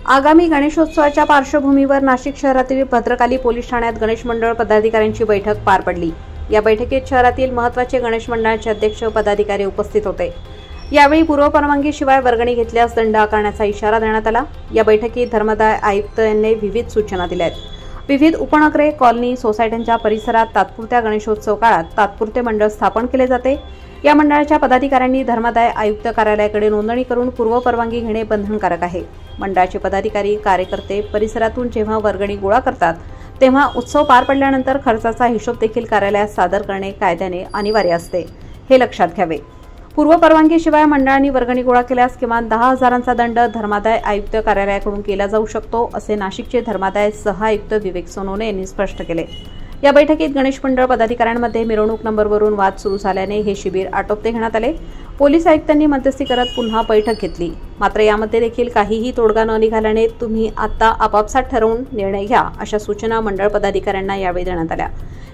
आगामी गणेशोत्सवाच्या पार्श्वभूमीवर नाशिक शहरातील भद्रकाली पोलीस ठाण्यात गणेश मंडळ पदाधिकाऱ्यांची बैठक पार पडली। या बैठकीत शहरातील महत्त्वाचे गणेश मंडळाचे अध्यक्ष पदाधिकारी उपस्थित होते। यावेळी पूर्वपरवानगीशिवाय वर्गणी घेतल्यास दंड आकारण्याचा इशारा देण्यात आला। या बैठकीत धर्मादाय आयुक्त यांनी विविध सूचना दिल्या आहेत। विविध उपनगरे, कॉलनी, सोसायट्यांच्या परिसरात तात्पुरत्या गणेशोत्सव काळात तात्पुरते मंडळ स्थापन केले जाते। या मंडळाच्या पदाधिकाऱ्यांनी धर्मादाय आयुक्त कार्यालयाकडे नोंदणी करून पूर्वपरवानगी घेणे बंधनकारक आहे। मंडळाचे पदाधिकारी, कार्यकर्ते परिसरातून जेव्हा वर्गणी गोळा करतात तेव्हा उत्सव पार पडल्यानंतर खर्चाचा हिशोब देखील कार्यालयात सादर करणे कायद्याने अनिवार्य असते, हे लक्षात घ्यावे। पूर्वपरवानगीशिवाय मंडळांनी वर्गणी गोळा केल्यास किमान 10,000चा दंड धर्मादाय आयुक्त कार्यालयाकडून केला जाऊ शकतो, असे नाशिकचे धर्मादाय सह-आयुक्त विवेक सोनवणे यांनी स्पष्ट केले। या बैठकीत गणेश मंडळ पदाधिकाऱ्यांमध्ये मिरवणूक नंबरवरून वाद सुरू झाल्याने हे शिबिर आटोपते घेण्यात आले। पोलीस आयुक्तांनी मध्यस्थी करत पुन्हा बैठक घेतली, मात्र यामध्ये देखील काहीही तोडगा न निघाल्याने तुम्ही आता आपापसात ठरवून निर्णय घ्या, अशा सूचना मंडळ पदाधिकाऱ्यांना यावेळी देण्यात आल्या।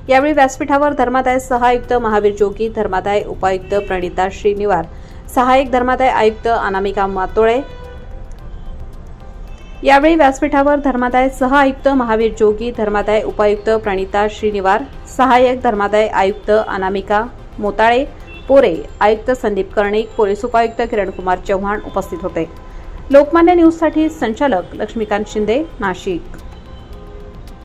यावेळी व्यासपीठावर धर्मादाय सह-आयुक्त महावीर जोगी, धर्मादाय उपायुक्त प्रणिता श्रीनिवार, सहाय्यक धर्मादाय आयुक्त अनामिका मातोळे, यावेळी व्यासपीठावर धर्मादाय सह-आयुक्त महावीर जोगी, धर्मादाय उपायुक्त प्रणिता श्रीनिवार, सहाय्यक धर्मादाय आयुक्त अनामिका मोताळे पोरे, आयुक्त संदीप कर्णिक, पोलीस उपायुक्त किरणकुमार चव्हाण उपस्थित होते। लोकमान्य न्यूजसाठी संचालक लक्ष्मीकांत शिंदे, नाशिक।